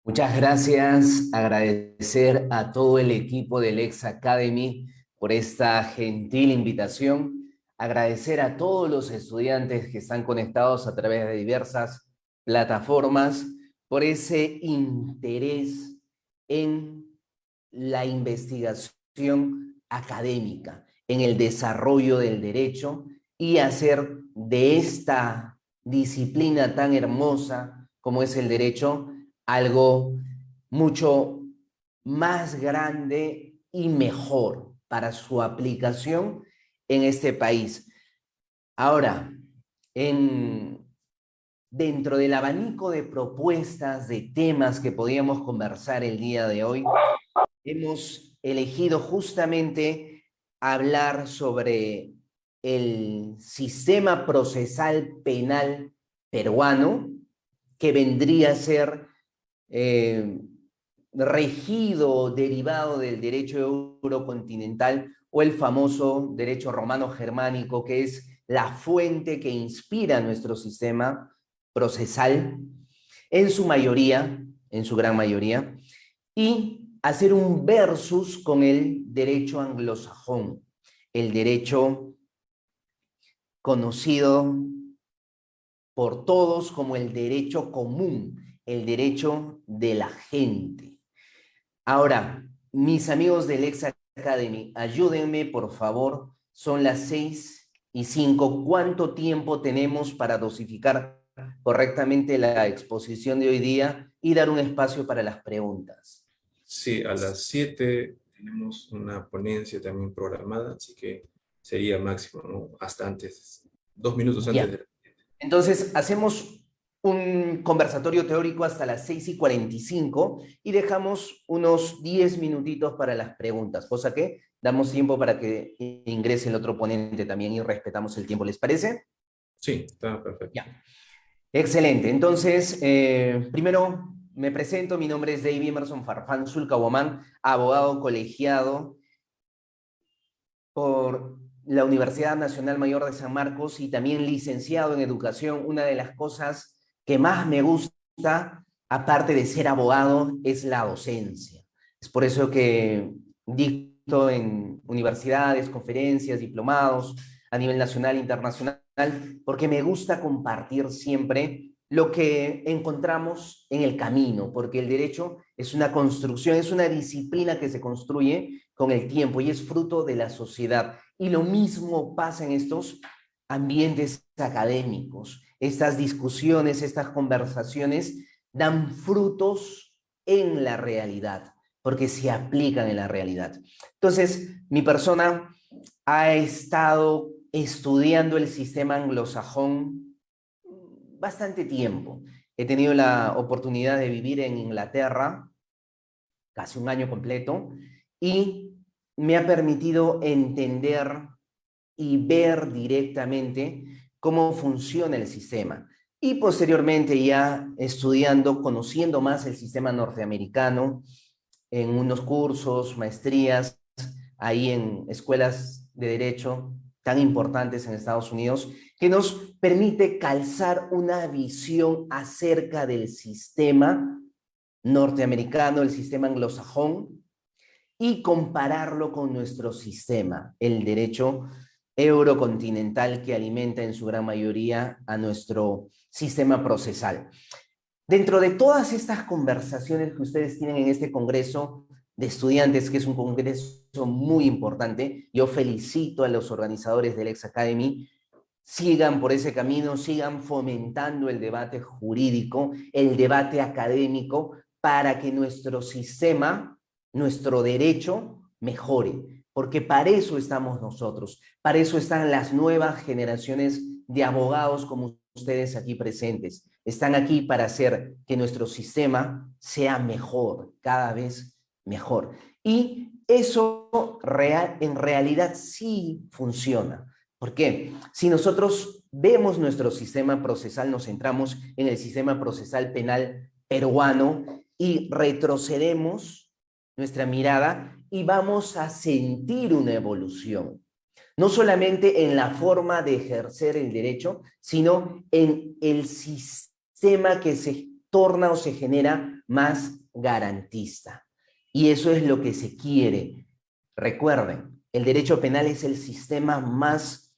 Muchas gracias. Agradecer a todo el equipo del Lex Academy por esta gentil invitación. Agradecer a todos los estudiantes que están conectados a través de diversas plataformas por ese interés en la investigación académica, en el desarrollo del derecho y hacer de esta disciplina tan hermosa como es el derecho algo mucho más grande y mejor para su aplicación en este país. Ahora, en, dentro del abanico de propuestas, de temas que podíamos conversar el día de hoy, hemos elegido justamente hablar sobre el sistema procesal penal peruano, que vendría a ser eh, regido, derivado del derecho eurocontinental o el famoso derecho romano germánico, que es la fuente que inspira nuestro sistema procesal, en su mayoría, en su gran mayoría, y hacer un versus con el derecho anglosajón, el derecho conocido por todos como el derecho común, el derecho de la gente. Ahora, mis amigos del Lex Academy, ayúdenme, por favor. Son las 6:05. ¿Cuánto tiempo tenemos para dosificar correctamente la exposición de hoy día y dar un espacio para las preguntas? Sí, a las 7 tenemos una ponencia también programada, así que sería máximo, ¿no? Hasta antes, 2 minutos antes Ya. de... Entonces, hacemos un conversatorio teórico hasta las 6:45 y dejamos unos 10 minutitos para las preguntas, cosa que damos tiempo para que ingrese el otro ponente también y respetamos el tiempo. ¿Les parece? Sí, está perfecto. Ya. Excelente. Entonces, primero me presento. Mi nombre es David Emerson Farfán Zulcahuamán, abogado colegiado por la Universidad Nacional Mayor de San Marcos y también licenciado en educación. Una de las cosas que más me gusta, aparte de ser abogado, es la docencia. Es por eso que dicto en universidades, conferencias, diplomados a nivel nacional e internacional, porque me gusta compartir siempre lo que encontramos en el camino, porque el derecho es una construcción, es una disciplina que se construye con el tiempo y es fruto de la sociedad. Y lo mismo pasa en estos ambientes académicos. Estas discusiones, estas conversaciones dan frutos en la realidad, porque se aplican en la realidad. Entonces, mi persona ha estado estudiando el sistema anglosajón bastante tiempo. He tenido la oportunidad de vivir en Inglaterra casi un año completo y me ha permitido entender y ver directamente cómo funciona el sistema. Y posteriormente ya estudiando, conociendo más el sistema norteamericano en unos cursos, maestrías, ahí en escuelas de derecho tan importantes en Estados Unidos, que nos permite calzar una visión acerca del sistema norteamericano, el sistema anglosajón, y compararlo con nuestro sistema, el derecho eurocontinental que alimenta en su gran mayoría a nuestro sistema procesal. Dentro de todas estas conversaciones que ustedes tienen en este Congreso de Estudiantes, que es un congreso muy importante, yo felicito a los organizadores del Lex Academy. Sigan por ese camino, sigan fomentando el debate jurídico, el debate académico, para que nuestro sistema, nuestro derecho, mejore. Porque para eso estamos nosotros, para eso están las nuevas generaciones de abogados como ustedes aquí presentes. Están aquí para hacer que nuestro sistema sea mejor, cada vez mejor. Y eso en realidad sí funciona. ¿Por qué? Si nosotros vemos nuestro sistema procesal, nos centramos en el sistema procesal penal peruano y retrocedemos nuestra mirada y vamos a sentir una evolución. No solamente en la forma de ejercer el derecho, sino en el sistema que se torna o se genera más garantista. Y eso es lo que se quiere. Recuerden, el derecho penal es el sistema más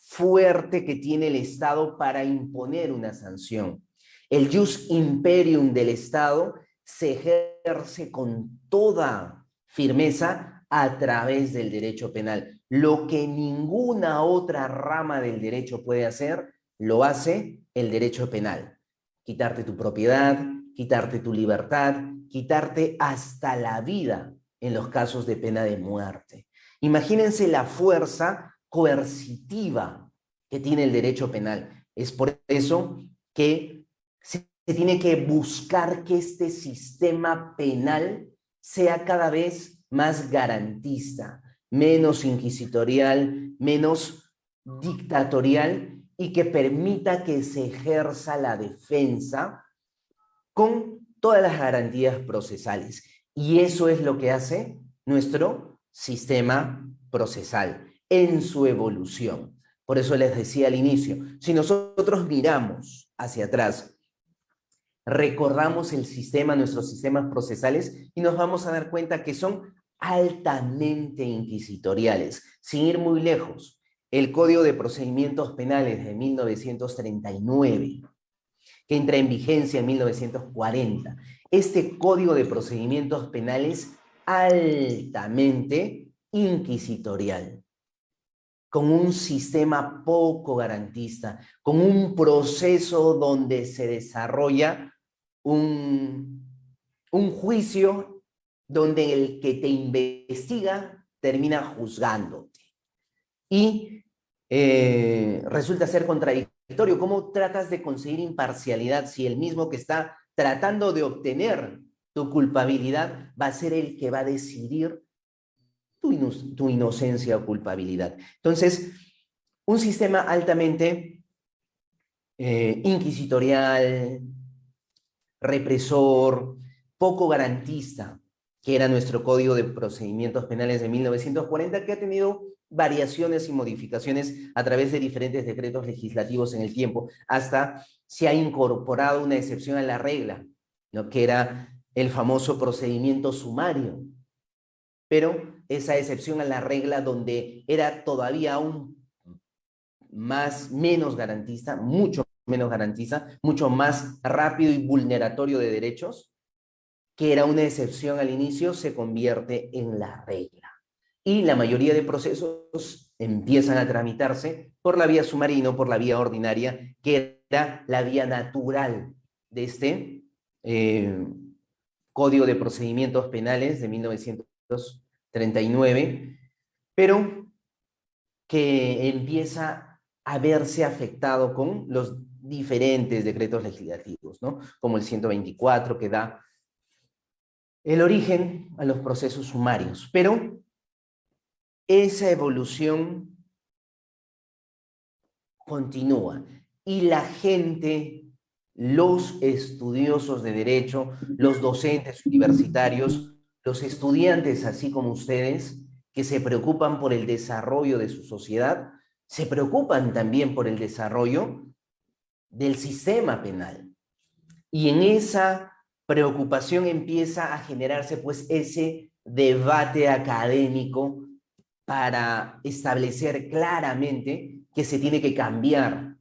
fuerte que tiene el Estado para imponer una sanción. El jus imperium del Estado se ejerce con toda firmeza a través del derecho penal. Lo que ninguna otra rama del derecho puede hacer, lo hace el derecho penal. Quitarte tu propiedad, quitarte tu libertad, quitarte hasta la vida en los casos de pena de muerte. Imagínense la fuerza coercitiva que tiene el derecho penal. Es por eso que se tiene que buscar que este sistema penal sea cada vez más garantista, menos inquisitorial, menos dictatorial y que permita que se ejerza la defensa con todas las garantías procesales. Y eso es lo que hace nuestro sistema procesal en su evolución. Por eso les decía al inicio, si nosotros miramos hacia atrás, recordamos el sistema, nuestros sistemas procesales, y nos vamos a dar cuenta que son altamente inquisitoriales. Sin ir muy lejos, el Código de Procedimientos Penales de 1939, que entra en vigencia en 1940. Este Código de Procedimientos Penales altamente inquisitorial, con un sistema poco garantista, con un proceso donde se desarrolla un juicio donde el que te investiga termina juzgándote. Y resulta ser contradictorio. ¿Cómo tratas de conseguir imparcialidad si el mismo que está tratando de obtener tu culpabilidad va a ser el que va a decidir tu inocencia o culpabilidad? Entonces, un sistema altamente inquisitorial, represor, poco garantista, que era nuestro Código de Procedimientos Penales de 1940, que ha tenido variaciones y modificaciones a través de diferentes decretos legislativos en el tiempo, hasta se ha incorporado una excepción a la regla, ¿no?, que era el famoso procedimiento sumario. Pero esa excepción a la regla, donde era todavía aún menos garantista, mucho menos garantiza, mucho más rápido y vulneratorio de derechos, que era una excepción al inicio, se convierte en la regla. Y la mayoría de procesos empiezan a tramitarse por la vía sumaria y no por la vía ordinaria, que era la vía natural de este Código de Procedimientos Penales de 1939, pero que empieza a verse afectado con los diferentes decretos legislativos, ¿no?, como el 124, que da el origen a los procesos sumarios. Pero esa evolución continúa y la gente, los estudiosos de derecho, los docentes universitarios, los estudiantes, así como ustedes, que se preocupan por el desarrollo de su sociedad, se preocupan también por el desarrollo del sistema penal. Y en esa preocupación empieza a generarse pues ese debate académico para establecer claramente que se tiene que cambiar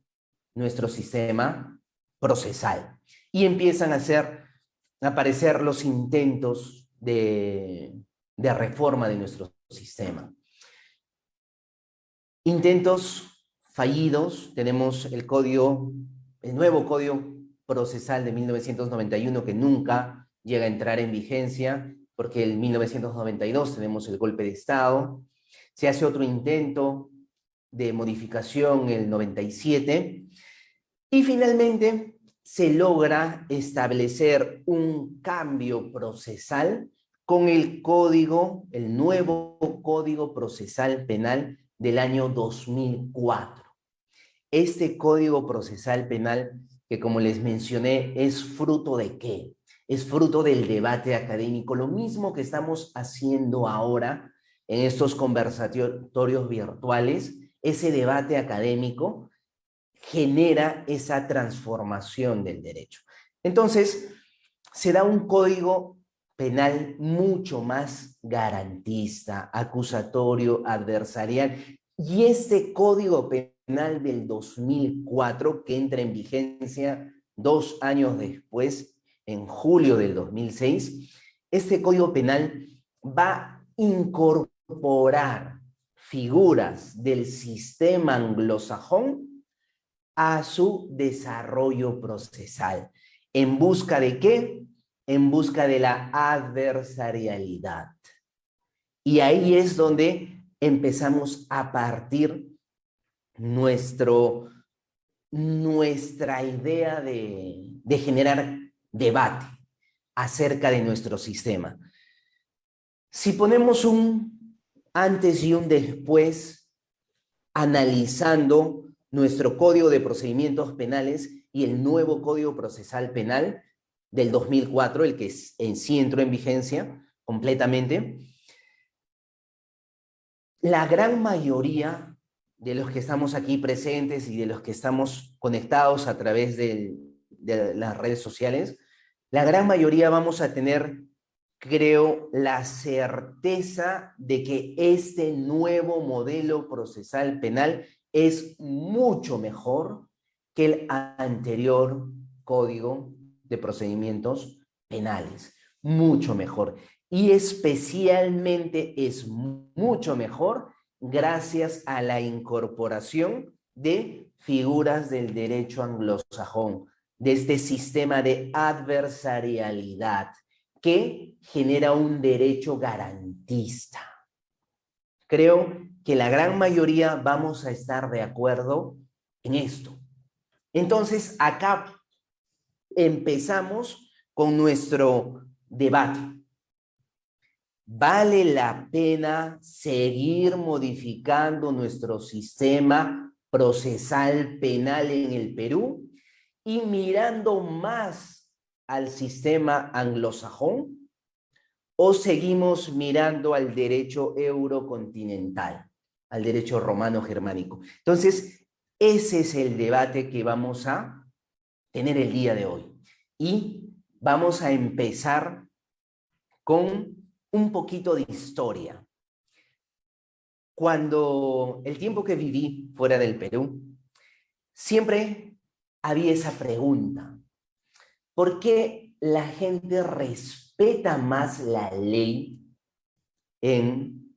nuestro sistema procesal. Y empiezan a aparecer los intentos de reforma de nuestro sistema. Intentos fallidos. Tenemos el nuevo Código Procesal de 1991, que nunca llega a entrar en vigencia, porque en 1992 tenemos el golpe de Estado. Se hace otro intento de modificación en el 97, y finalmente se logra establecer un cambio procesal con el nuevo Código Procesal Penal del año 2004. Este Código Procesal Penal, que como les mencioné, ¿es fruto de qué? Es fruto del debate académico, lo mismo que estamos haciendo ahora en estos conversatorios virtuales. Ese debate académico genera esa transformación del derecho. Entonces, se da un código penal mucho más garantista, acusatorio, adversarial. Y este código penal del 2004, que entra en vigencia 2 años después, en julio del 2006, este código penal va a incorporar figuras del sistema anglosajón a su desarrollo procesal. ¿En busca de qué? En busca de la adversarialidad. Y ahí es donde empezamos a partir nuestra idea de generar debate acerca de nuestro sistema. Si ponemos un antes y un después, analizando nuestro Código de Procedimientos Penales y el nuevo Código Procesal Penal del 2004, el que en sí entró en vigencia completamente, la gran mayoría de los que estamos aquí presentes y de los que estamos conectados a través de las redes sociales, la gran mayoría vamos a tener, creo, la certeza de que este nuevo modelo procesal penal es mucho mejor que el anterior Código de Procedimientos Penales. Mucho mejor. Y especialmente es mucho mejor gracias a la incorporación de figuras del derecho anglosajón, de este sistema de adversarialidad que genera un derecho garantista. Creo que la gran mayoría vamos a estar de acuerdo en esto. Entonces, acá empezamos con nuestro debate. ¿Vale la pena seguir modificando nuestro sistema procesal penal en el Perú y mirando más al sistema anglosajón? ¿O seguimos mirando al derecho eurocontinental, al derecho romano-germánico? Entonces, ese es el debate que vamos a tener el día de hoy. Y vamos a empezar con un poquito de historia. Cuando el tiempo que viví fuera del Perú, siempre había esa pregunta: ¿por qué la gente respeta más la ley en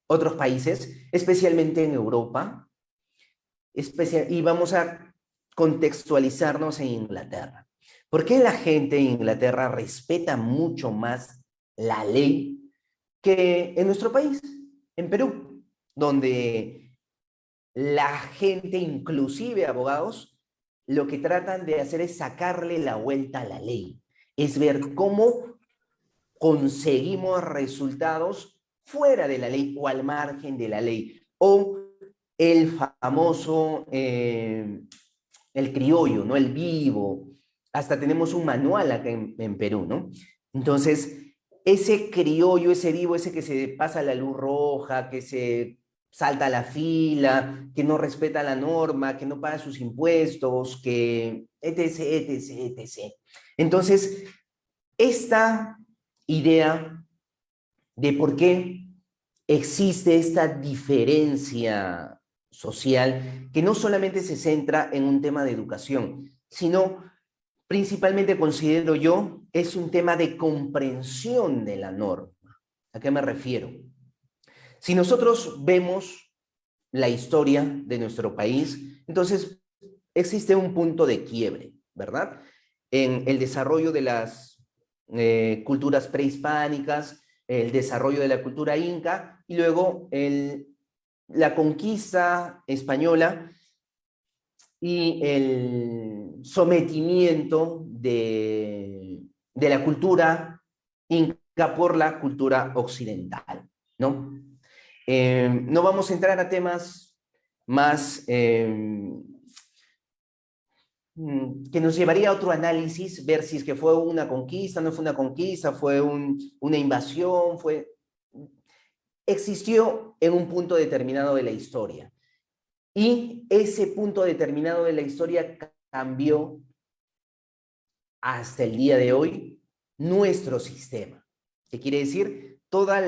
otros países, especialmente en Europa? Y vamos a contextualizarnos en Inglaterra. ¿Por qué la gente en Inglaterra respeta mucho más la ley que en nuestro país, en Perú, donde la gente, inclusive abogados, lo que tratan de hacer es sacarle la vuelta a la ley, es ver cómo conseguimos resultados fuera de la ley o al margen de la ley, o el famoso, el criollo, ¿no? El vivo. Hasta tenemos un manual acá en Perú, ¿no? Entonces, ese criollo, ese vivo, ese que se pasa la luz roja, que se salta a la fila, que no respeta la norma, que no paga sus impuestos, que etc, etc, etc. Entonces, esta idea de por qué existe esta diferencia social que no solamente se centra en un tema de educación, sino principalmente, considero yo, es un tema de comprensión de la norma. ¿A qué me refiero? Si nosotros vemos la historia de nuestro país, entonces existe un punto de quiebre, ¿verdad? En el desarrollo de las culturas prehispánicas, el desarrollo de la cultura inca y luego la conquista española y el sometimiento de la cultura inca por la cultura occidental, ¿no? No vamos a entrar a temas más que nos llevaría a otro análisis, ver si es que fue una conquista, no fue una conquista, fue una invasión, existió en un punto determinado de la historia. Y ese punto determinado de la historia cambió hasta el día de hoy nuestro sistema. ¿Qué quiere decir? Toda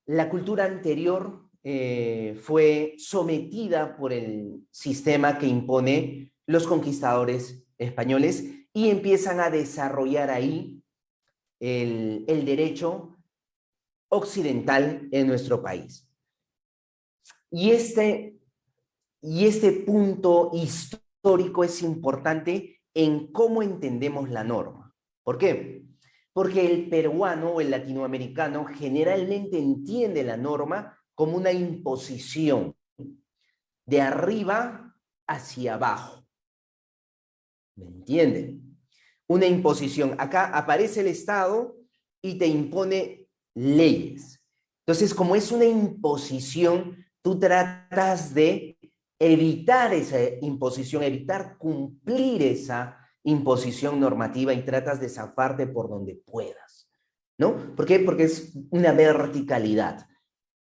la cultura anterior fue sometida por el sistema que impone los conquistadores españoles y empiezan a desarrollar ahí el derecho occidental en nuestro país. Y este punto histórico es importante en cómo entendemos la norma. ¿Por qué? Porque el peruano o el latinoamericano generalmente entiende la norma como una imposición de arriba hacia abajo. ¿Me entienden? Una imposición. Acá aparece el Estado y te impone leyes. Entonces, como es una imposición, tú tratas de evitar esa imposición, evitar cumplir esa imposición normativa y tratas de zafarte por donde puedas, ¿no? ¿Por qué? Porque es una verticalidad.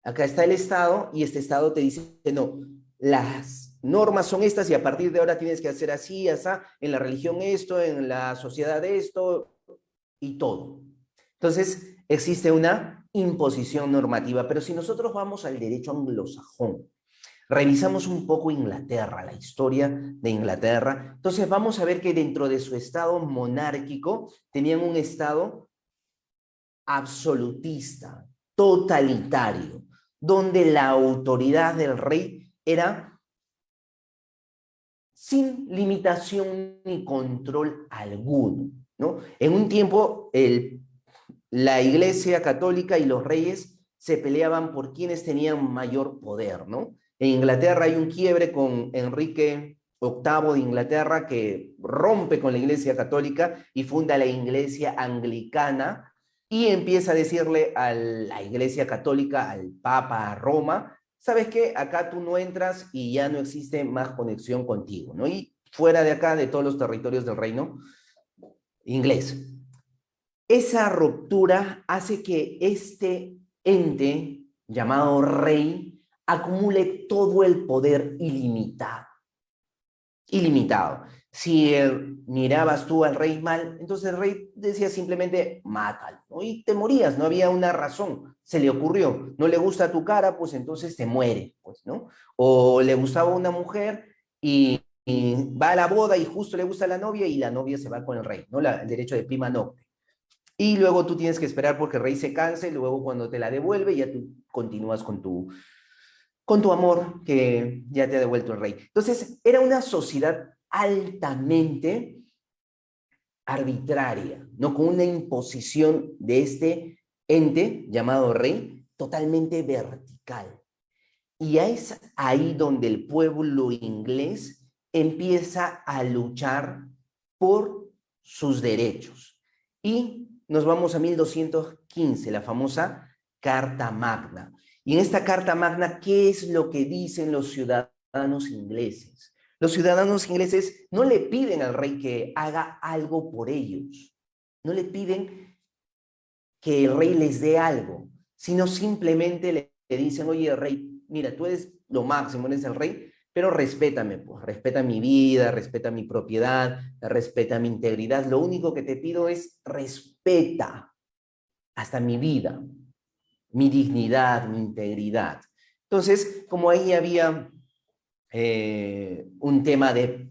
Acá está el Estado y este Estado te dice, no, las normas son estas y a partir de ahora tienes que hacer así, así, en la religión esto, en la sociedad esto y todo. Entonces, existe una imposición normativa, pero si nosotros vamos al derecho anglosajón, revisamos un poco Inglaterra, la historia de Inglaterra, entonces vamos a ver que dentro de su estado monárquico tenían un estado absolutista, totalitario, donde la autoridad del rey era sin limitación ni control alguno, ¿no? En un tiempo, la Iglesia Católica y los reyes se peleaban por quienes tenían mayor poder, ¿no? En Inglaterra hay un quiebre con Enrique VIII de Inglaterra que rompe con la Iglesia Católica y funda la Iglesia Anglicana y empieza a decirle a la Iglesia Católica, al Papa, a Roma, ¿sabes qué? Acá tú no entras y ya no existe más conexión contigo, ¿no? Y fuera de acá, de todos los territorios del reino inglés. Esa ruptura hace que este ente llamado rey acumule todo el poder ilimitado. Ilimitado. Si mirabas tú al rey mal, entonces el rey decía simplemente, mátalo, ¿no? Y te morías, no había una razón, se le ocurrió, no le gusta tu cara, pues entonces te muere, pues, ¿no? O le gustaba una mujer y va a la boda y justo le gusta la novia y la novia se va con el rey, ¿no? El derecho de prima nocte. Y luego tú tienes que esperar porque el rey se canse, y luego cuando te la devuelve ya tú continúas con tu amor que ya te ha devuelto el rey. Entonces, era una sociedad altamente arbitraria, ¿no? Con una imposición de este ente llamado rey totalmente vertical. Y es ahí donde el pueblo inglés empieza a luchar por sus derechos. Y nos vamos a 1215, la famosa Carta Magna. Y en esta Carta Magna, ¿qué es lo que dicen los ciudadanos ingleses? Los ciudadanos ingleses no le piden al rey que haga algo por ellos. No le piden que el rey les dé algo, sino simplemente le dicen, oye, rey, mira, tú eres lo máximo, eres el rey, pero respétame, pues, respeta mi vida, respeta mi propiedad, respeta mi integridad. Lo único que te pido es respeta hasta mi vida, mi dignidad, mi integridad. Entonces, como ahí había un tema de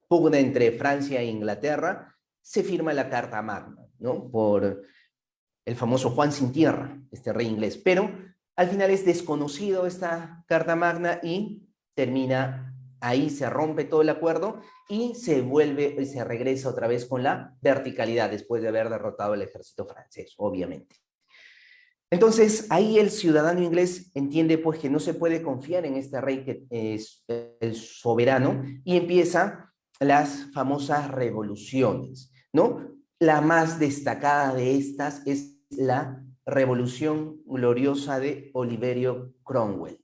pugna entre Francia e Inglaterra, se firma la Carta Magna, ¿no? Por el famoso Juan sin tierra, este rey inglés. Pero al final es desconocido esta Carta Magna y termina ahí, se rompe todo el acuerdo y se regresa otra vez con la verticalidad después de haber derrotado el ejército francés, obviamente. Entonces, ahí el ciudadano inglés entiende pues que no se puede confiar en este rey que es el soberano y empieza las famosas revoluciones, ¿no? La más destacada de estas es la Revolución Gloriosa de Oliverio Cromwell.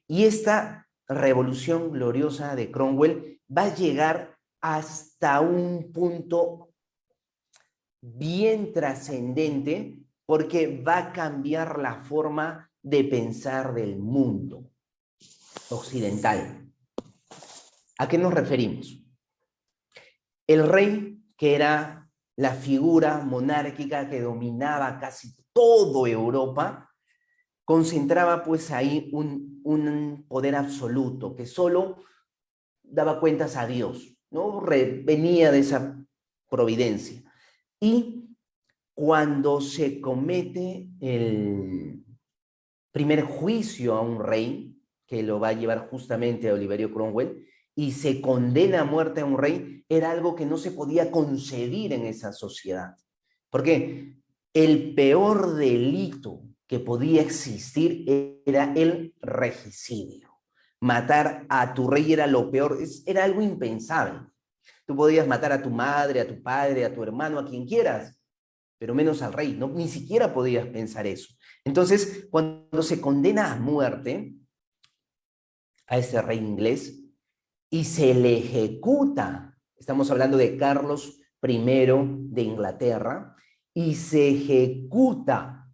Y esta Revolución Gloriosa de Cromwell va a llegar hasta un punto bien trascendente porque va a cambiar la forma de pensar del mundo occidental. ¿A qué nos referimos? El rey, que era la figura monárquica que dominaba casi toda Europa, concentraba pues ahí un poder absoluto que solo daba cuentas a Dios, ¿no? Venía de esa providencia. Y cuando se comete el primer juicio a un rey, que lo va a llevar justamente a Oliverio Cromwell, y se condena a muerte a un rey, era algo que no se podía concebir en esa sociedad. Porque el peor delito que podía existir era el regicidio. Matar a tu rey era lo peor, era algo impensable. Tú podías matar a tu madre, a tu padre, a tu hermano, a quien quieras, pero menos al rey, ¿no? Ni siquiera podías pensar eso. Entonces, cuando se condena a muerte a ese rey inglés y se le ejecuta, estamos hablando de Carlos I de Inglaterra, y se ejecuta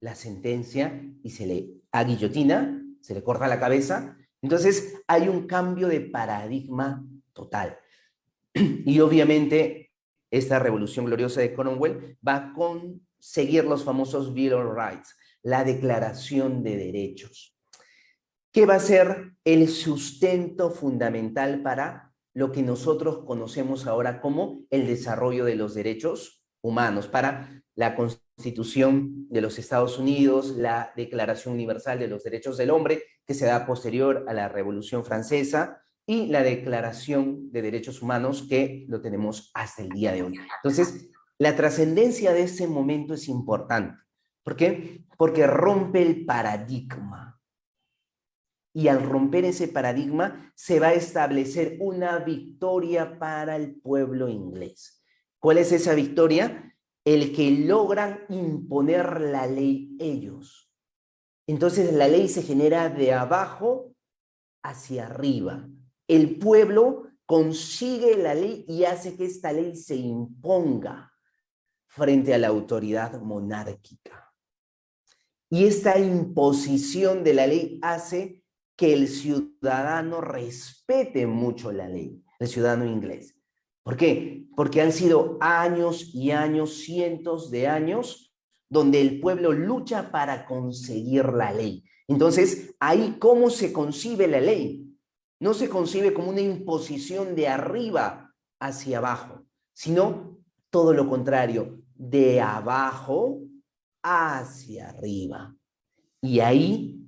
la sentencia y se le aguillotina, se le corta la cabeza, entonces hay un cambio de paradigma total. Y obviamente esta revolución gloriosa de Cromwell va a conseguir los famosos Bill of Rights, la Declaración de Derechos, que va a ser el sustento fundamental para lo que nosotros conocemos ahora como el desarrollo de los derechos humanos, para la Constitución de los Estados Unidos, la Declaración Universal de los Derechos del Hombre, que se da posterior a la Revolución Francesa, y la Declaración de Derechos Humanos, que lo tenemos hasta el día de hoy. Entonces, la trascendencia de ese momento es importante. ¿Por qué? Porque rompe el paradigma. Y al romper ese paradigma, se va a establecer una victoria para el pueblo inglés. ¿Cuál es esa victoria? El que logran imponer la ley ellos. Entonces la ley se genera de abajo hacia arriba. El pueblo consigue la ley y hace que esta ley se imponga frente a la autoridad monárquica. Y esta imposición de la ley hace que el ciudadano respete mucho la ley, el ciudadano inglés. ¿Por qué? Porque han sido años y años, cientos de años, donde el pueblo lucha para conseguir la ley. Entonces, ahí, ¿cómo se concibe la ley? No se concibe como una imposición de arriba hacia abajo, sino todo lo contrario, de abajo hacia arriba. Y ahí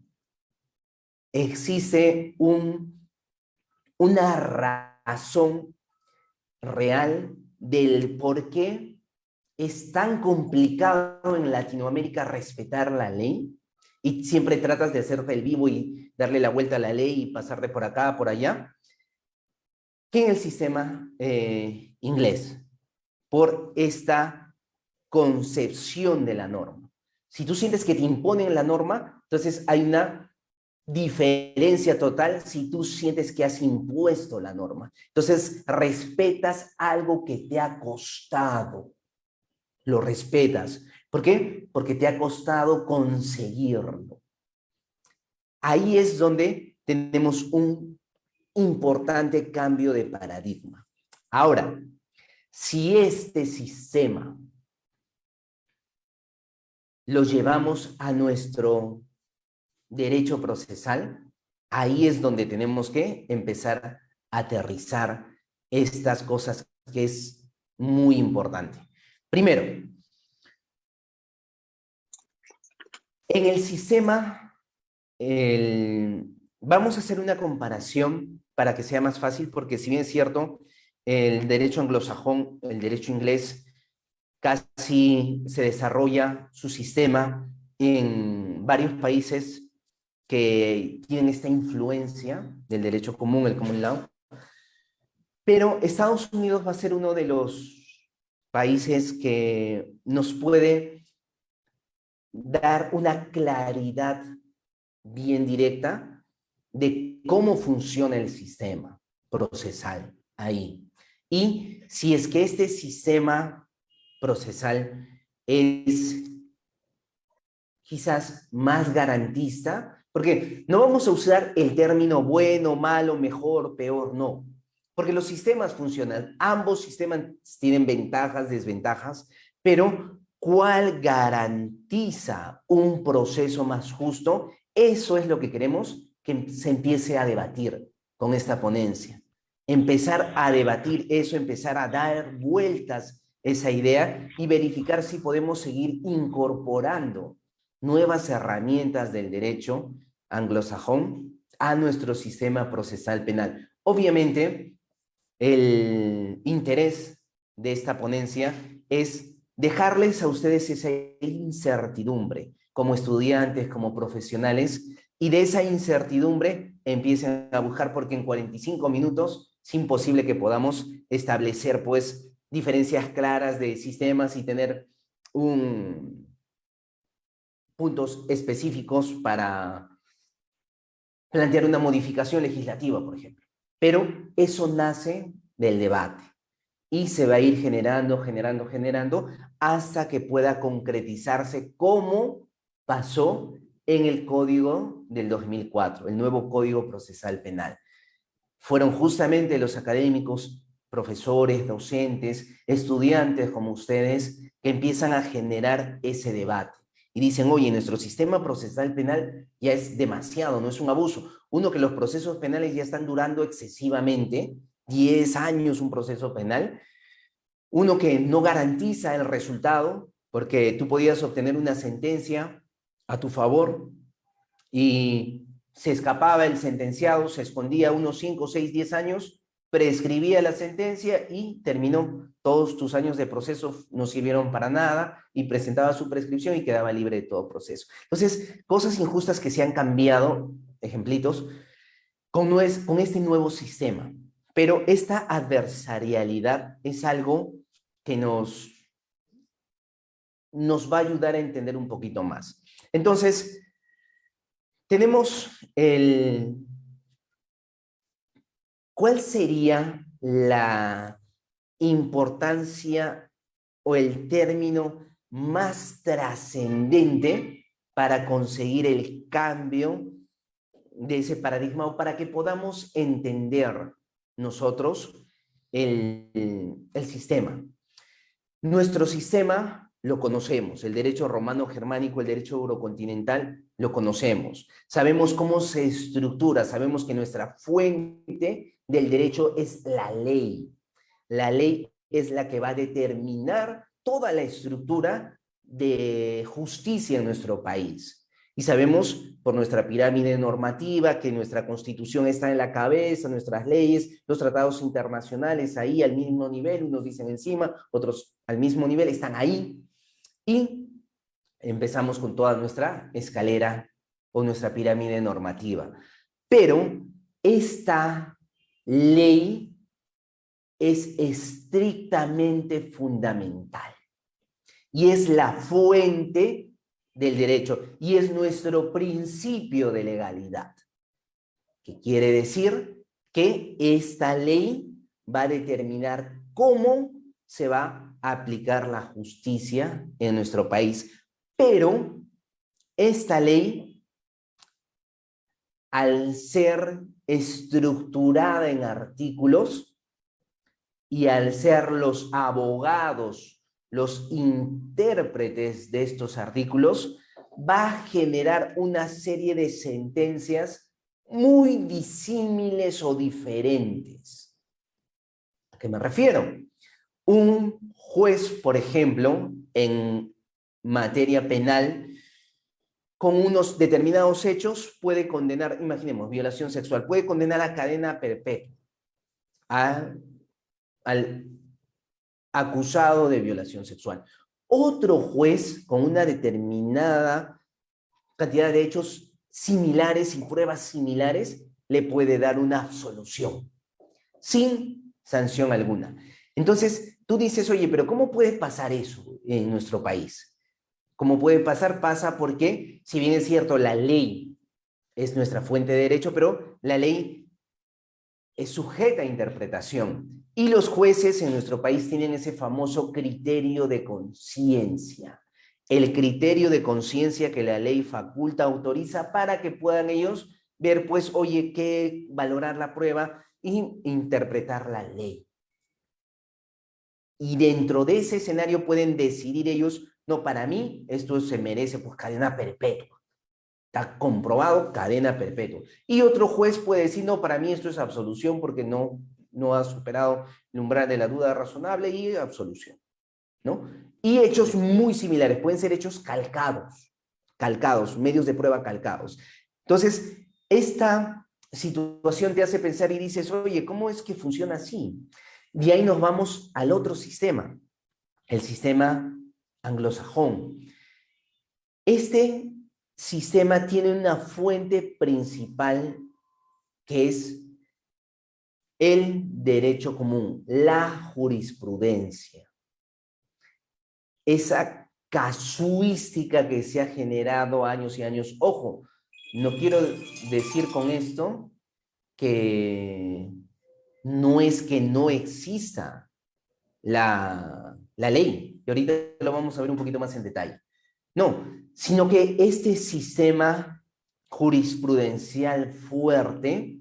existe una razón real del por qué es tan complicado en Latinoamérica respetar la ley y siempre tratas de hacerte el vivo y darle la vuelta a la ley y pasar de por acá, por allá, que en el sistema inglés, por esta concepción de la norma. Si tú sientes que te imponen la norma, entonces hay una diferencia total si tú sientes que has impuesto la norma. Entonces, respetas algo que te ha costado. Lo respetas. ¿Por qué? Porque te ha costado conseguirlo. Ahí es donde tenemos un importante cambio de paradigma. Ahora, si este sistema lo llevamos a nuestro derecho procesal, ahí es donde tenemos que empezar a aterrizar estas cosas que es muy importante. Primero, en el sistema, vamos a hacer una comparación para que sea más fácil, porque si bien es cierto, el derecho anglosajón, el derecho inglés, casi se desarrolla su sistema en varios países que tienen esta influencia del derecho común, el common law, pero Estados Unidos va a ser uno de los países que nos puede dar una claridad bien directa de cómo funciona el sistema procesal ahí. Y si es que este sistema procesal es quizás más garantista, porque no vamos a usar el término bueno, malo, mejor, peor, no. porque los sistemas funcionan, ambos sistemas tienen ventajas, desventajas, pero ¿cuál garantiza un proceso más justo? Eso es lo que queremos que se empiece a debatir con esta ponencia. Empezar a debatir eso, empezar a dar vueltas esa idea y verificar si podemos seguir incorporando nuevas herramientas del derecho anglosajón a nuestro sistema procesal penal. Obviamente, el interés de esta ponencia es dejarles a ustedes esa incertidumbre como estudiantes, como profesionales, y de esa incertidumbre empiecen a buscar, porque en 45 minutos es imposible que podamos establecer pues diferencias claras de sistemas y tener puntos específicos para plantear una modificación legislativa, por ejemplo. Pero eso nace del debate y se va a ir generando hasta que pueda concretizarse como pasó en el Código del 2004, el nuevo Código Procesal Penal. Fueron justamente los académicos, profesores, docentes, estudiantes como ustedes, que empiezan a generar ese debate. Y dicen, oye, nuestro sistema procesal penal ya es demasiado, no es un abuso. Uno, que los procesos penales ya están durando excesivamente, 10 años un proceso penal. Uno, que no garantiza el resultado, porque tú podías obtener una sentencia a tu favor y se escapaba el sentenciado, se escondía unos 5, 6, 10 años, prescribía la sentencia y terminó. Todos tus años de proceso no sirvieron para nada y presentaba su prescripción y quedaba libre de todo proceso. Entonces, cosas injustas que se han cambiado, ejemplitos, con este nuevo sistema. Pero esta adversarialidad es algo que nos va a ayudar a entender un poquito más. Entonces, tenemos ¿cuál sería la importancia o el término más trascendente para conseguir el cambio de ese paradigma, o para que podamos entender nosotros el sistema? Nuestro sistema lo conocemos, el derecho romano germánico, el derecho eurocontinental, lo conocemos. Sabemos cómo se estructura, sabemos que nuestra fuente del derecho es la ley. La ley es la que va a determinar toda la estructura de justicia en nuestro país. Y sabemos por nuestra pirámide normativa que nuestra constitución está en la cabeza, nuestras leyes, los tratados internacionales ahí al mismo nivel, unos dicen encima, otros al mismo nivel, están ahí. Y empezamos con toda nuestra escalera o nuestra pirámide normativa. Pero esta ley es estrictamente fundamental y es la fuente del derecho y es nuestro principio de legalidad, que quiere decir que esta ley va a determinar cómo se va a aplicar la justicia en nuestro país. Pero esta ley, al ser estructurada en artículos y al ser los abogados los intérpretes de estos artículos, va a generar una serie de sentencias muy disímiles o diferentes. ¿A qué me refiero? Un juez, por ejemplo, en materia penal, con unos determinados hechos, puede condenar, imaginemos, violación sexual, puede condenar a cadena perpetua al acusado de violación sexual. Otro juez, con una determinada cantidad de hechos similares y pruebas similares, le puede dar una absolución, sin sanción alguna. Entonces, tú dices, oye, pero ¿cómo puede pasar eso en nuestro país? ¿Cómo puede pasar? Pasa porque, si bien es cierto, la ley es nuestra fuente de derecho, pero la ley es sujeta a interpretación. Y los jueces en nuestro país tienen ese famoso criterio de conciencia. El criterio de conciencia que la ley faculta, autoriza para que puedan ellos ver, pues, oye, qué valorar la prueba y interpretar la ley. Y dentro de ese escenario pueden decidir ellos, no, para mí esto se merece pues cadena perpetua. Está comprobado, cadena perpetua. Y otro juez puede decir, no, para mí esto es absolución porque no ha superado el umbral de la duda razonable y absolución, ¿no? Y hechos muy similares, pueden ser hechos calcados, medios de prueba calcados. Entonces, esta situación te hace pensar y dices, oye, ¿cómo es que funciona así? De ahí nos vamos al otro sistema, el sistema anglosajón. Este sistema tiene una fuente principal que es el derecho común, la jurisprudencia. Esa casuística que se ha generado años y años. Ojo, no quiero decir con esto que no es que no exista la ley, y ahorita lo vamos a ver un poquito más en detalle. No, sino que este sistema jurisprudencial fuerte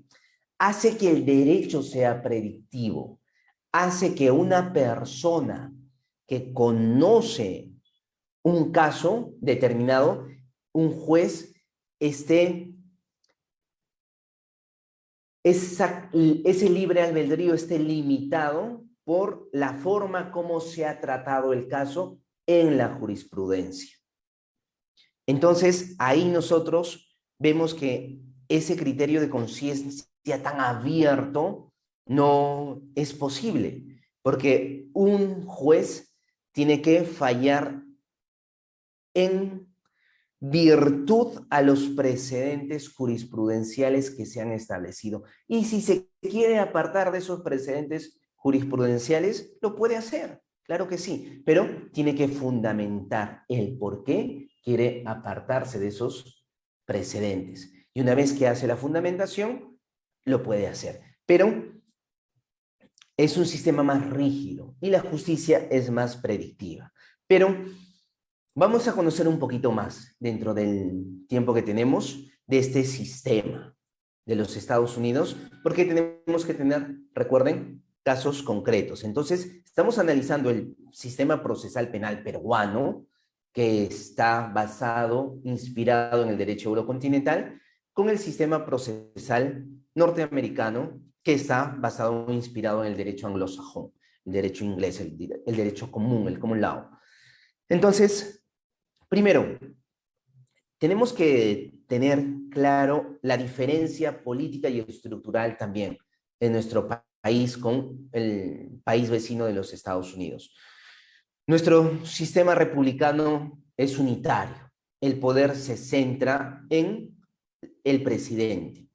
hace que el derecho sea predictivo, hace que una persona que conoce un caso determinado, un juez ese libre albedrío esté limitado por la forma como se ha tratado el caso en la jurisprudencia. Entonces, ahí nosotros vemos que ese criterio de conciencia tan abierto no es posible, porque un juez tiene que fallar en virtud a los precedentes jurisprudenciales que se han establecido. Y si se quiere apartar de esos precedentes jurisprudenciales, lo puede hacer, claro que sí, pero tiene que fundamentar el por qué quiere apartarse de esos precedentes. Y una vez que hace la fundamentación, lo puede hacer. Pero es un sistema más rígido y la justicia es más predictiva. Pero vamos a conocer un poquito más dentro del tiempo que tenemos de este sistema de los Estados Unidos, porque tenemos que tener, recuerden, casos concretos. Entonces, estamos analizando el sistema procesal penal peruano, que está basado, inspirado en el derecho eurocontinental, con el sistema procesal norteamericano, que está basado, inspirado en el derecho anglosajón, el derecho inglés, el derecho común, el common law. Entonces, primero, tenemos que tener claro la diferencia política y estructural también en nuestro país con el país vecino de los Estados Unidos. Nuestro sistema republicano es unitario. El poder se centra en el presidente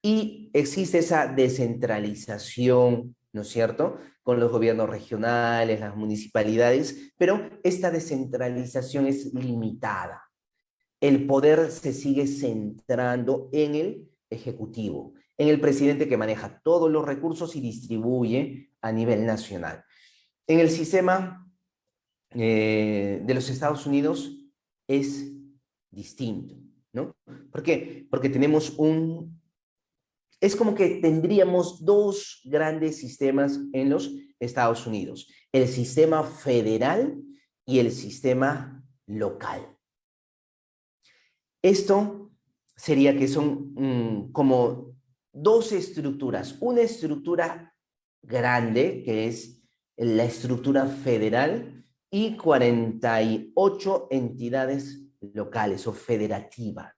y existe esa descentralización, ¿no es cierto?, con los gobiernos regionales, las municipalidades, pero esta descentralización es limitada. El poder se sigue centrando en el ejecutivo, en el presidente que maneja todos los recursos y distribuye a nivel nacional. En el sistema de los Estados Unidos es distinto, ¿no? ¿Por qué? Porque tenemos es como que tendríamos dos grandes sistemas en los Estados Unidos, el sistema federal y el sistema local. Esto sería que son como dos estructuras, una estructura grande, que es la estructura federal, y 48 entidades locales o federativas,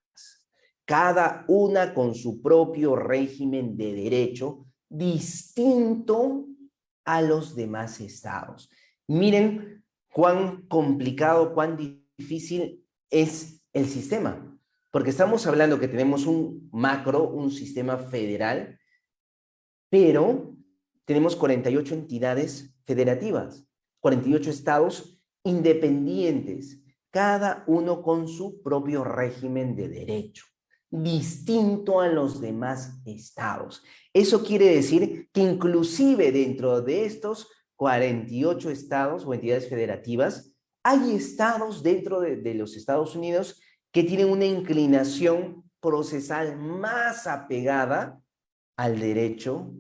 cada una con su propio régimen de derecho distinto a los demás estados. Miren cuán complicado, cuán difícil es el sistema, porque estamos hablando que tenemos un sistema federal, pero tenemos 48 entidades federativas, 48 estados independientes, cada uno con su propio régimen de derecho, distinto a los demás estados. Eso quiere decir que inclusive dentro de estos 48 estados o entidades federativas, hay estados dentro de los Estados Unidos que tienen una inclinación procesal más apegada al derecho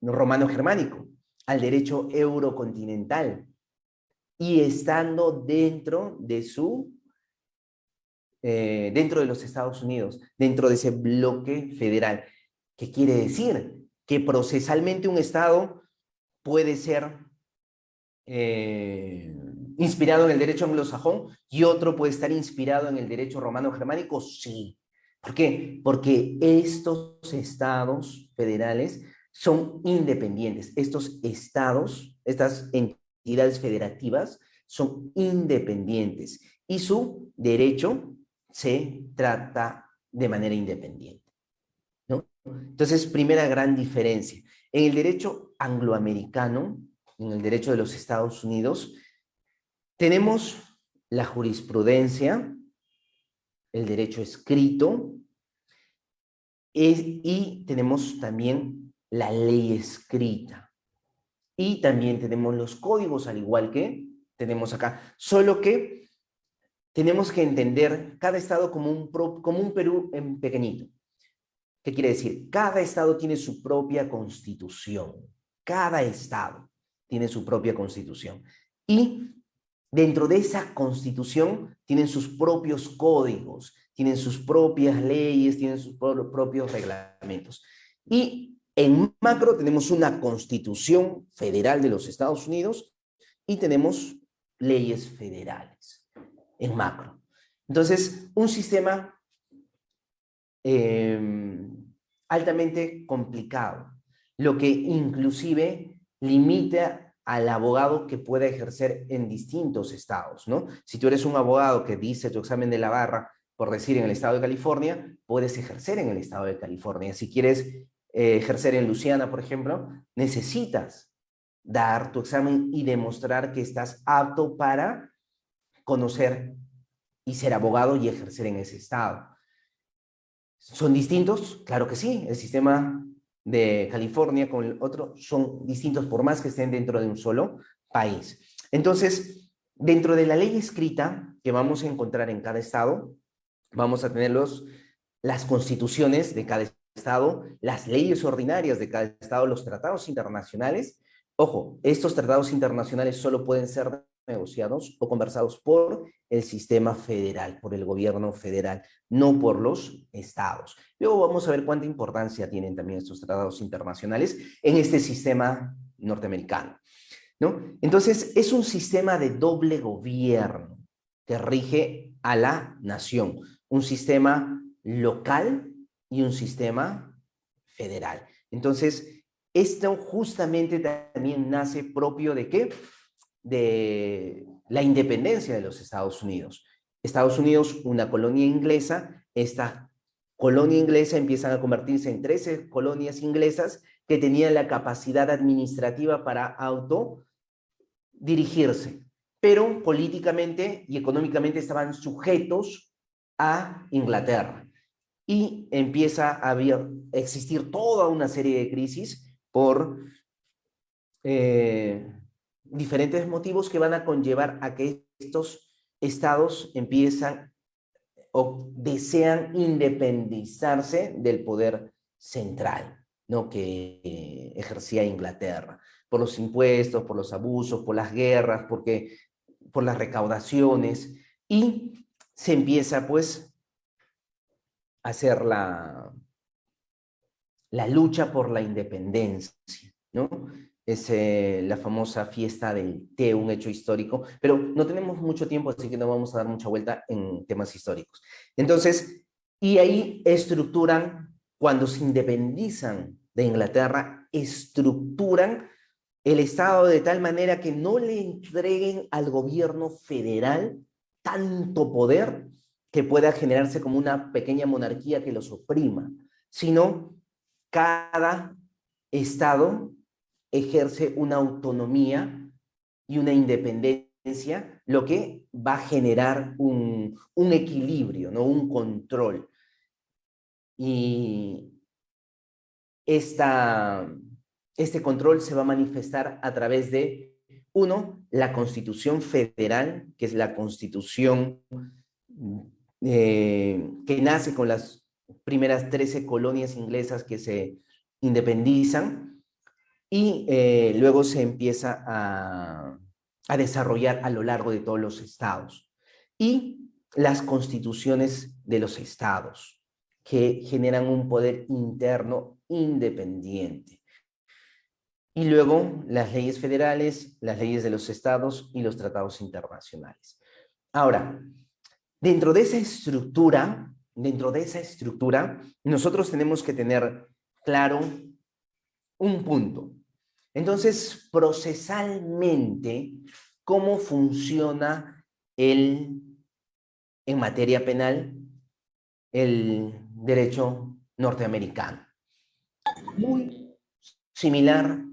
romano-germánico, al derecho eurocontinental, y estando dentro de los Estados Unidos, dentro de ese bloque federal. ¿Qué quiere decir? Que procesalmente un Estado puede ser inspirado en el derecho anglosajón y otro puede estar inspirado en el derecho romano-germánico, sí. ¿Por qué? Porque estos estados federales son independientes. Estos estados, estas entidades federativas son independientes y su derecho se trata de manera independiente, ¿no? Entonces, primera gran diferencia. En el derecho angloamericano, en el derecho de los Estados Unidos, tenemos la jurisprudencia, el derecho escrito, y tenemos también la ley escrita. Y también tenemos los códigos, al igual que tenemos acá. Solo que tenemos que entender cada estado como un Perú en pequeñito. ¿Qué quiere decir? Cada estado tiene su propia constitución. Cada estado tiene su propia constitución. Y dentro de esa constitución tienen sus propios códigos, tienen sus propias leyes, tienen sus propios reglamentos. Y en macro tenemos una constitución federal de los Estados Unidos y tenemos leyes federales en macro. Entonces, un sistema altamente complicado, lo que inclusive limita al abogado que pueda ejercer en distintos estados, ¿no? Si tú eres un abogado que dice tu examen de la barra, por decir, en el estado de California, puedes ejercer en el estado de California. Si quieres ejercer en Luisiana, por ejemplo, necesitas dar tu examen y demostrar que estás apto para conocer y ser abogado y ejercer en ese estado. ¿Son distintos? Claro que sí. El sistema de California con el otro son distintos por más que estén dentro de un solo país. Entonces, dentro de la ley escrita que vamos a encontrar en cada estado, vamos a tener las constituciones de cada estado, las leyes ordinarias de cada estado, los tratados internacionales. Ojo, estos tratados internacionales solo pueden ser negociados o conversados por el sistema federal, por el gobierno federal, no por los estados. Luego vamos a ver cuánta importancia tienen también estos tratados internacionales en este sistema norteamericano, ¿no? Entonces, es un sistema de doble gobierno que rige a la nación, un sistema local y un sistema federal. Entonces, esto justamente también nace propio de ¿qué? De la independencia de los Estados Unidos. Estados Unidos, una colonia inglesa, esta colonia inglesa empiezan a convertirse en 13 colonias inglesas que tenían la capacidad administrativa para autodirigirse, pero políticamente y económicamente estaban sujetos a Inglaterra. Y empieza a existir toda una serie de crisis por diferentes motivos que van a conllevar a que estos estados empiezan o desean independizarse del poder central, ¿no? Que ejercía Inglaterra, por los impuestos, por los abusos, por las guerras, por las recaudaciones, y se empieza pues a hacer la lucha por la independencia, ¿no? Es la famosa fiesta del té, un hecho histórico, pero no tenemos mucho tiempo, así que no vamos a dar mucha vuelta en temas históricos. Entonces, y ahí estructuran, cuando se independizan de Inglaterra, estructuran el Estado de tal manera que no le entreguen al gobierno federal tanto poder que pueda generarse como una pequeña monarquía que los oprima, sino cada estado ejerce una autonomía y una independencia, lo que va a generar un equilibrio, ¿no? Un control. Y este control se va a manifestar a través de, uno, la Constitución Federal, que es la Constitución que nace con las primeras 13 colonias inglesas que se independizan. y luego se empieza a desarrollar a lo largo de todos los estados. Y las constituciones de los estados, que generan un poder interno independiente. Y luego las leyes federales, las leyes de los estados y los tratados internacionales. Ahora, dentro de esa estructura, nosotros tenemos que tener claro un punto. Entonces, procesalmente, ¿cómo funciona en materia penal el derecho norteamericano? Muy similar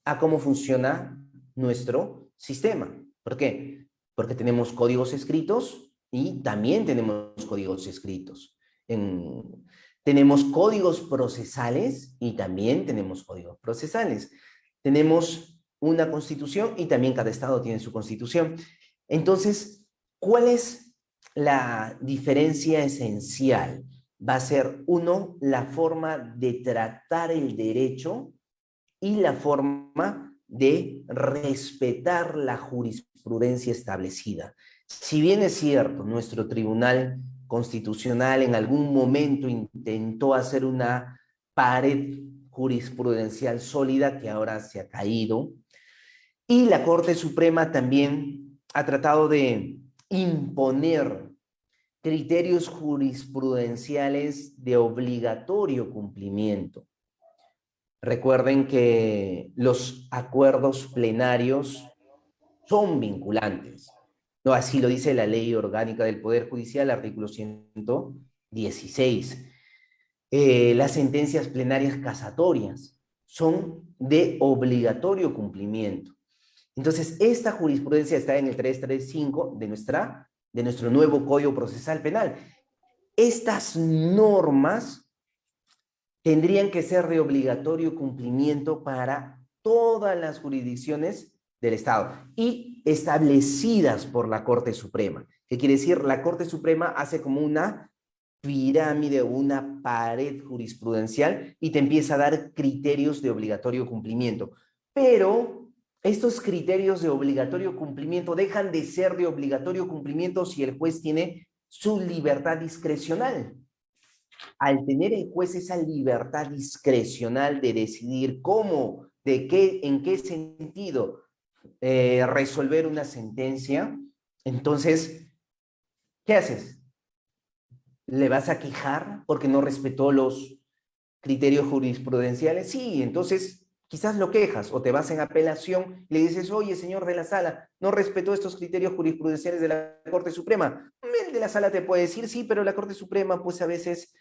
a cómo funciona nuestro sistema. ¿Por qué? Porque tenemos códigos escritos y también tenemos códigos escritos. Tenemos códigos procesales y también tenemos códigos procesales. Tenemos una constitución y también cada estado tiene su constitución. Entonces, ¿cuál es la diferencia esencial? Va a ser, uno, la forma de tratar el derecho y la forma de respetar la jurisprudencia establecida. Si bien es cierto, nuestro Tribunal Constitucional en algún momento intentó hacer una pared jurisprudencial sólida que ahora se ha caído, y la Corte Suprema también ha tratado de imponer criterios jurisprudenciales de obligatorio cumplimiento. Recuerden que los acuerdos plenarios son vinculantes. No, así lo dice la Ley Orgánica del Poder Judicial, artículo 116. Las sentencias plenarias casatorias son de obligatorio cumplimiento. Entonces, esta jurisprudencia está en el 335 de nuestro nuevo Código Procesal Penal. Estas normas tendrían que ser de obligatorio cumplimiento para todas las jurisdicciones del Estado y establecidas por la Corte Suprema. ¿Qué quiere decir? La Corte Suprema hace como una pirámide o una pared jurisprudencial y te empieza a dar criterios de obligatorio cumplimiento. Pero estos criterios de obligatorio cumplimiento dejan de ser de obligatorio cumplimiento si el juez tiene su libertad discrecional. Al tener el juez esa libertad discrecional de decidir cómo, en qué sentido resolver una sentencia, entonces, ¿qué haces? ¿Le vas a quejar porque no respetó los criterios jurisprudenciales? Sí, entonces quizás lo quejas o te vas en apelación y le dices, oye, señor de la sala, no respetó estos criterios jurisprudenciales de la Corte Suprema. El de la sala te puede decir, sí, pero la Corte Suprema pues a veces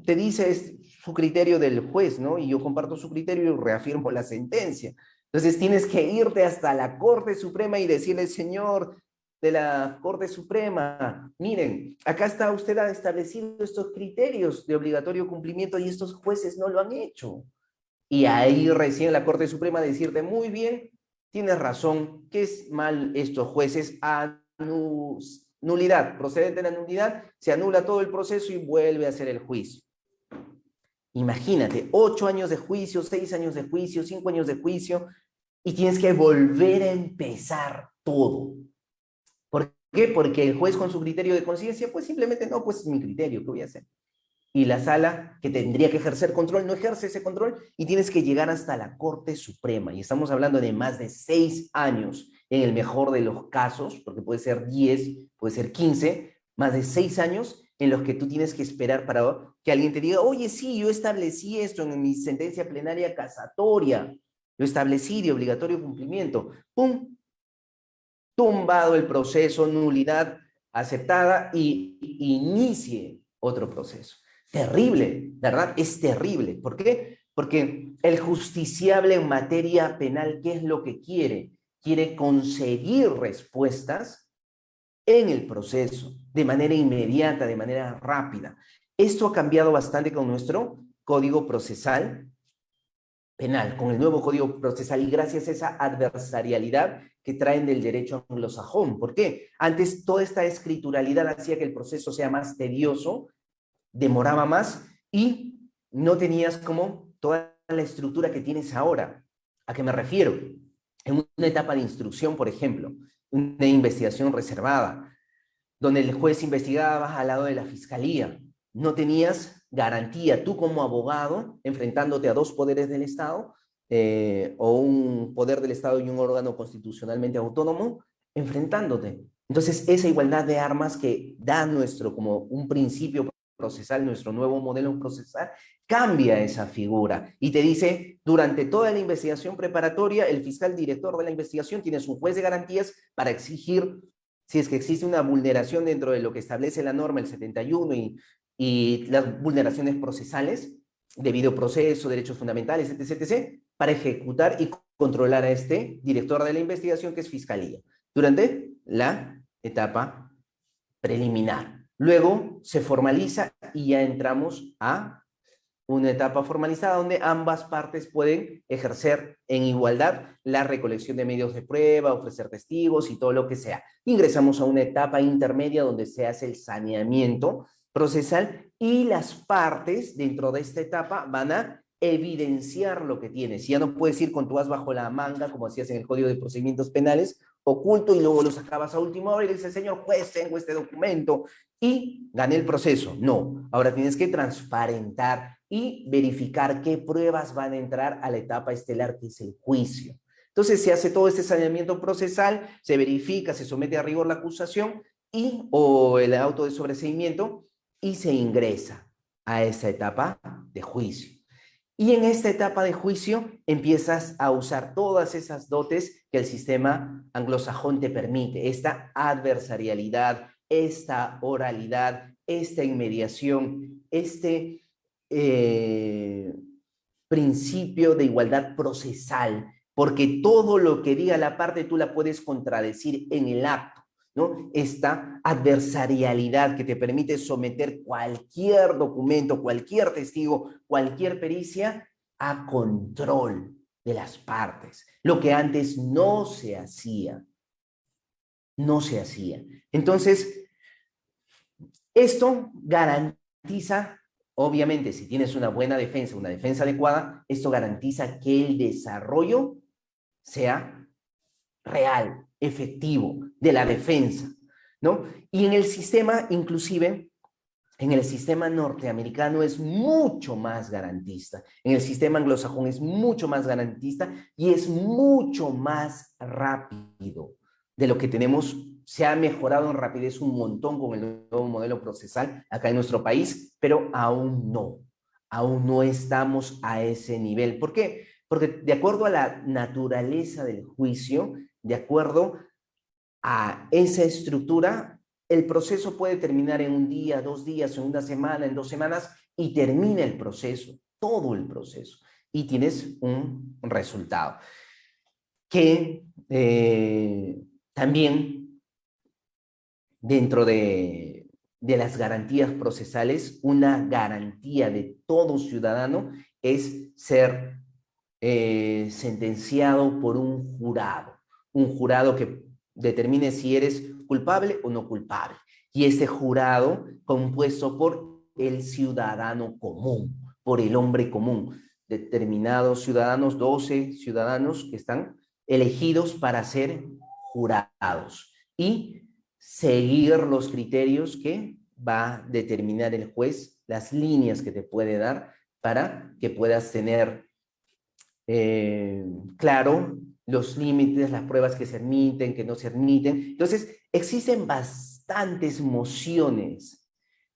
te dice su criterio del juez, ¿no? Y yo comparto su criterio y reafirmo la sentencia. Entonces tienes que irte hasta la Corte Suprema y decirle, señor de la Corte Suprema, miren, acá está usted ha establecido estos criterios de obligatorio cumplimiento y estos jueces no lo han hecho. Y ahí recién la Corte Suprema decirte, muy bien, tienes razón, que es mal estos jueces, nulidad, procedente de la nulidad, se anula todo el proceso y vuelve a hacer el juicio. Imagínate, 8 años de juicio, 6 años de juicio, 5 años de juicio, y tienes que volver a empezar todo. ¿Por qué? Porque el juez con su criterio de conciencia, pues simplemente no, pues es mi criterio, ¿qué voy a hacer? Y la sala que tendría que ejercer control no ejerce ese control y tienes que llegar hasta la Corte Suprema. Y estamos hablando de más de 6 años en el mejor de los casos, porque puede ser 10, puede ser 15, más de 6 años en los que tú tienes que esperar para que alguien te diga, oye, sí, yo establecí esto en mi sentencia plenaria casatoria, lo establecí de obligatorio cumplimiento. ¡Pum! Tumbado el proceso, nulidad aceptada y inicie otro proceso. Terrible, ¿verdad? Es terrible. ¿Por qué? Porque el justiciable en materia penal, ¿qué es lo que quiere? Quiere conseguir respuestas en el proceso, de manera inmediata, de manera rápida. Esto ha cambiado bastante con nuestro Código Procesal Penal, con el nuevo Código Procesal y gracias a esa adversarialidad que traen del derecho anglosajón. ¿Por qué? Antes toda esta escrituralidad hacía que el proceso sea más tedioso, demoraba más y no tenías como todas la estructura que tienes ahora. ¿A qué me refiero? En una etapa de instrucción, por ejemplo, una investigación reservada, donde el juez investigaba al lado de la fiscalía, no tenías garantía tú como abogado, enfrentándote a dos poderes del Estado, o un poder del Estado y un órgano constitucionalmente autónomo, enfrentándote. Entonces, esa igualdad de armas que da nuestro, como un principio procesal, nuestro nuevo modelo procesal, cambia esa figura y te dice, durante toda la investigación preparatoria, el fiscal director de la investigación tiene su juez de garantías para exigir si es que existe una vulneración dentro de lo que establece la norma, el 71, y las vulneraciones procesales, debido proceso, derechos fundamentales, etc., etc., para ejecutar y controlar a este director de la investigación, que es fiscalía, durante la etapa preliminar. Luego se formaliza y ya entramos a una etapa formalizada donde ambas partes pueden ejercer en igualdad la recolección de medios de prueba, ofrecer testigos y todo lo que sea. Ingresamos a una etapa intermedia donde se hace el saneamiento procesal y las partes dentro de esta etapa van a evidenciar lo que tienes. Ya no puedes ir con tu as bajo la manga, como hacías en el Código de Procedimientos Penales, oculto, y luego lo sacabas a última hora y le dices, señor juez, tengo este documento y gané el proceso. No, ahora tienes que transparentar y verificar qué pruebas van a entrar a la etapa estelar, que es el juicio. Entonces se hace todo este saneamiento procesal, se verifica, se somete a rigor la acusación o el auto de sobreseimiento y se ingresa a esa etapa de juicio. Y en esta etapa de juicio empiezas a usar todas esas dotes que el sistema anglosajón te permite, esta adversarialidad, esta oralidad, esta inmediación, este principio de igualdad procesal, porque todo lo que diga la parte tú la puedes contradecir en el acto, ¿no? Esta adversarialidad que te permite someter cualquier documento, cualquier testigo, cualquier pericia a control de las partes, lo que antes no se hacía. No se hacía. Entonces, esto garantiza, obviamente, si tienes una buena defensa, una defensa adecuada, esto garantiza que el desarrollo sea real, efectivo, de la defensa, ¿no? Y en el sistema, inclusive, en el sistema norteamericano es mucho más garantista, en el sistema anglosajón es mucho más garantista y es mucho más rápido de lo que tenemos. Se ha mejorado en rapidez un montón con el nuevo modelo procesal acá en nuestro país, pero aún no estamos a ese nivel. ¿Por qué? Porque de acuerdo a la naturaleza del juicio, de acuerdo a esa estructura, el proceso puede terminar en un día, 2 días, en una semana, en 2 semanas, y termina el proceso, todo el proceso, y tienes un resultado. Que también dentro de las garantías procesales, una garantía de todo ciudadano es ser sentenciado por un jurado que determine si eres culpable o no culpable. Y ese jurado compuesto por el ciudadano común, por el hombre común, determinados ciudadanos, 12 ciudadanos que están elegidos para ser jurados y seguir los criterios que va a determinar el juez, las líneas que te puede dar para que puedas tener claro los límites, las pruebas que se admiten, que no se admiten. Entonces, existen bastantes mociones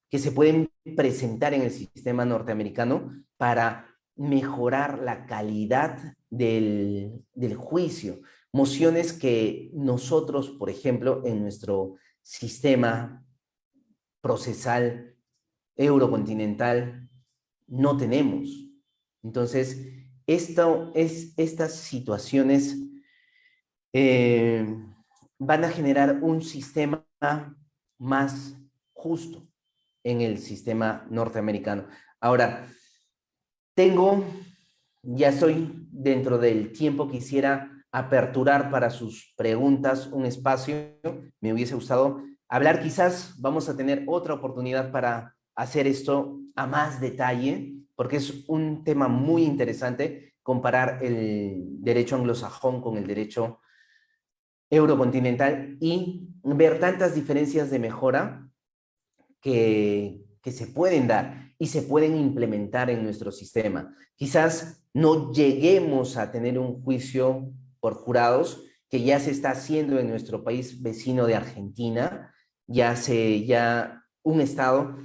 que se pueden presentar en el sistema norteamericano para mejorar la calidad del juicio. Mociones que nosotros, por ejemplo, en nuestro sistema procesal eurocontinental no tenemos. Entonces, estas situaciones van a generar un sistema más justo en el sistema norteamericano. Ahora, ya estoy dentro del tiempo, quisiera aperturar para sus preguntas un espacio. Me hubiese gustado hablar, quizás vamos a tener otra oportunidad para hacer esto a más detalle, porque es un tema muy interesante comparar el derecho anglosajón con el derecho eurocontinental y ver tantas diferencias de mejora que se pueden dar y se pueden implementar en nuestro sistema. Quizás no lleguemos a tener un juicio por jurados, que ya se está haciendo en nuestro país vecino de Argentina, ya un estado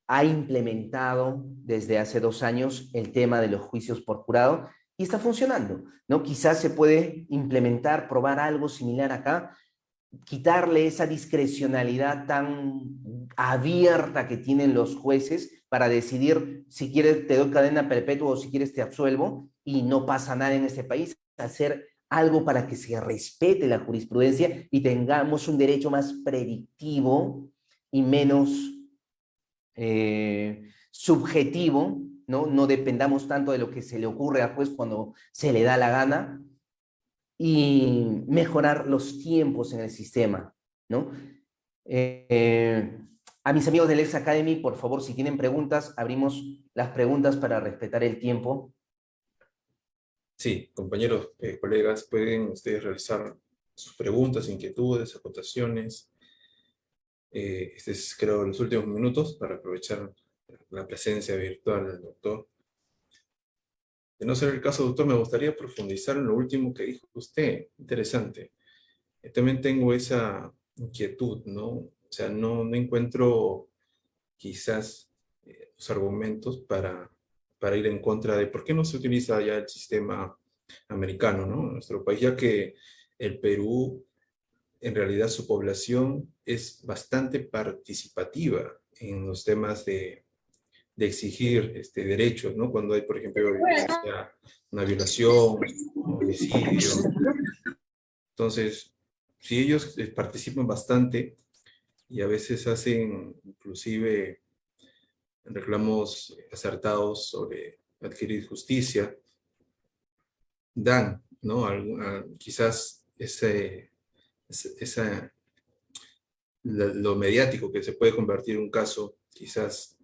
ha implementado desde hace 2 años el tema de los juicios por jurado y está funcionando, ¿no? Quizás se puede implementar, probar algo similar acá, quitarle esa discrecionalidad tan abierta que tienen los jueces para decidir si quieres te doy cadena perpetua o si quieres te absuelvo y no pasa nada en este país, hacer algo para que se respete la jurisprudencia y tengamos un derecho más predictivo y menos subjetivo, ¿no? No dependamos tanto de lo que se le ocurre al juez cuando se le da la gana, y mejorar los tiempos en el sistema, ¿no? A mis amigos del Ex Academy, por favor, si tienen preguntas, abrimos las preguntas para respetar el tiempo. Sí, compañeros, colegas, pueden ustedes realizar sus preguntas, inquietudes, acotaciones. Este es, creo, los últimos minutos para aprovechar la presencia virtual del doctor. De no ser el caso, doctor, me gustaría profundizar en lo último que dijo usted. Interesante. También tengo esa inquietud, ¿no? O sea, no encuentro quizás los argumentos para ir en contra de por qué no se utiliza ya el sistema americano, ¿no? En nuestro país, ya que el Perú, en realidad su población es bastante participativa en los temas de exigir derechos, ¿no? Cuando hay, por ejemplo, violencia, una violación, un homicidio. Entonces, si ellos participan bastante y a veces hacen inclusive reclamos acertados sobre adquirir justicia, dan, ¿no? Quizás lo mediático que se puede convertir en un caso, quizás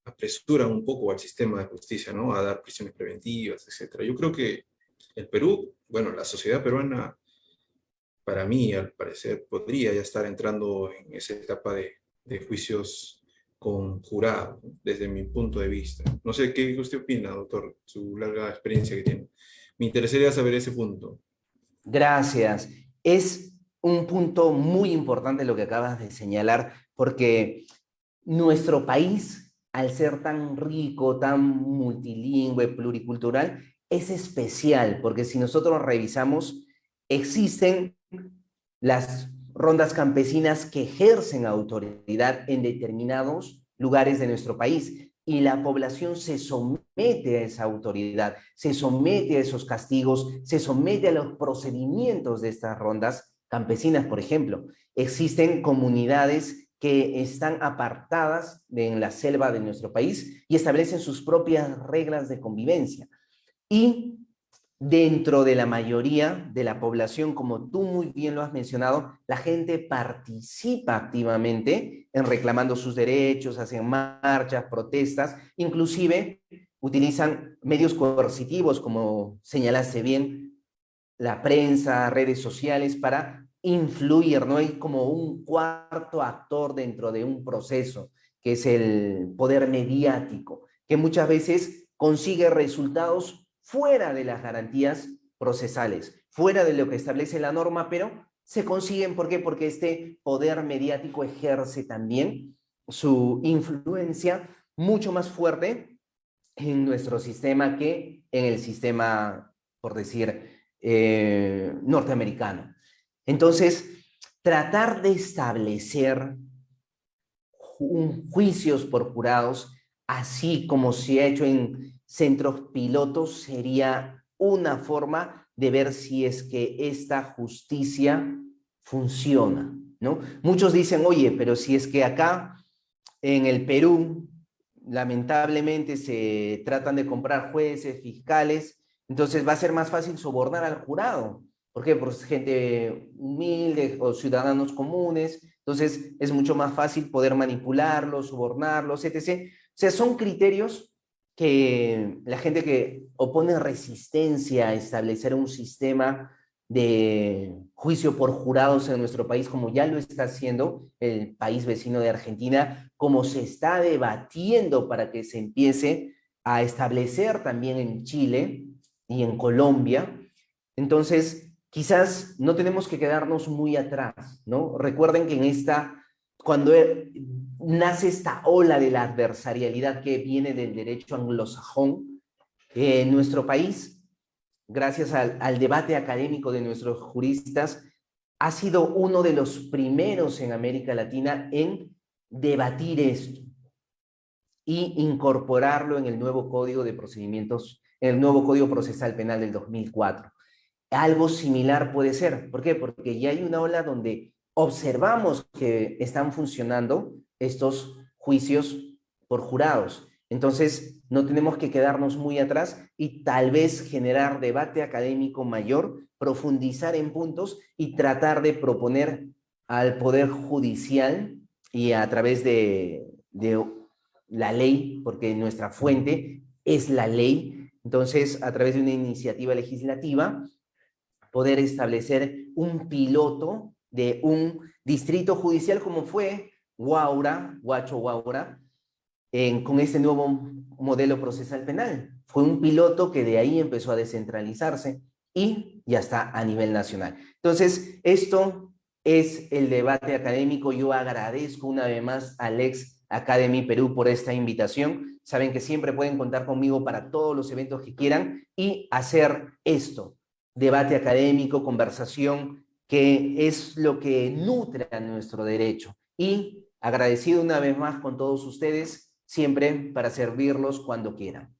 apresuran un poco al sistema de justicia, ¿no? A dar prisiones preventivas, etcétera. Yo creo que el Perú, bueno, la sociedad peruana, para mí, al parecer, podría ya estar entrando en esa etapa de juicios con jurado, desde mi punto de vista. No sé qué usted opina, doctor, su larga experiencia que tiene. Me interesaría saber ese punto. Gracias. Es un punto muy importante lo que acabas de señalar, porque nuestro país, al ser tan rico, tan multilingüe, pluricultural, es especial, porque si nosotros revisamos, existen las rondas campesinas que ejercen autoridad en determinados lugares de nuestro país y la población se somete a esa autoridad, se somete a esos castigos, se somete a los procedimientos de estas rondas campesinas, por ejemplo. Existen comunidades que están apartadas en la selva de nuestro país y establecen sus propias reglas de convivencia. Y dentro de la mayoría de la población, como tú muy bien lo has mencionado, la gente participa activamente en reclamando sus derechos, hacen marchas, protestas, inclusive utilizan medios coercitivos, como señalaste bien, la prensa, redes sociales, para influir, ¿no? Hay como un cuarto actor dentro de un proceso, que es el poder mediático, que muchas veces consigue resultados fuera de las garantías procesales, fuera de lo que establece la norma, pero se consiguen, ¿por qué? Porque este poder mediático ejerce también su influencia mucho más fuerte en nuestro sistema que en el sistema, por decir, norteamericano. Entonces, tratar de establecer juicios por jurados, así como se ha hecho en centros pilotos, sería una forma de ver si es que esta justicia funciona, ¿no? Muchos dicen, oye, pero si es que acá en el Perú, lamentablemente, se tratan de comprar jueces, fiscales, entonces va a ser más fácil sobornar al jurado. ¿Por qué? Porque es gente humilde o ciudadanos comunes, entonces es mucho más fácil poder manipularlos, sobornarlos, etc. O sea, son criterios que la gente que opone resistencia a establecer un sistema de juicio por jurados en nuestro país, como ya lo está haciendo el país vecino de Argentina, como se está debatiendo para que se empiece a establecer también en Chile y en Colombia. Entonces, quizás no tenemos que quedarnos muy atrás, ¿no? Recuerden que cuando nace esta ola de la adversarialidad que viene del derecho anglosajón, en nuestro país, gracias al debate académico de nuestros juristas, ha sido uno de los primeros en América Latina en debatir esto y incorporarlo en el nuevo Código de Procedimientos, en el nuevo Código Procesal Penal del 2004. Algo similar puede ser. ¿Por qué? Porque ya hay una ola donde observamos que están funcionando estos juicios por jurados. Entonces, no tenemos que quedarnos muy atrás y tal vez generar debate académico mayor, profundizar en puntos y tratar de proponer al Poder Judicial y a través de la ley, porque nuestra fuente es la ley, entonces a través de una iniciativa legislativa, poder establecer un piloto de un distrito judicial como fue Huaura, Huacho Huaura, con este nuevo modelo procesal penal. Fue un piloto que de ahí empezó a descentralizarse y ya está a nivel nacional. Entonces, esto es el debate académico. Yo agradezco una vez más al ex Academy Perú por esta invitación. Saben que siempre pueden contar conmigo para todos los eventos que quieran y hacer esto, debate académico, conversación, que es lo que nutre a nuestro derecho. Y agradecido una vez más con todos ustedes, siempre para servirlos cuando quieran.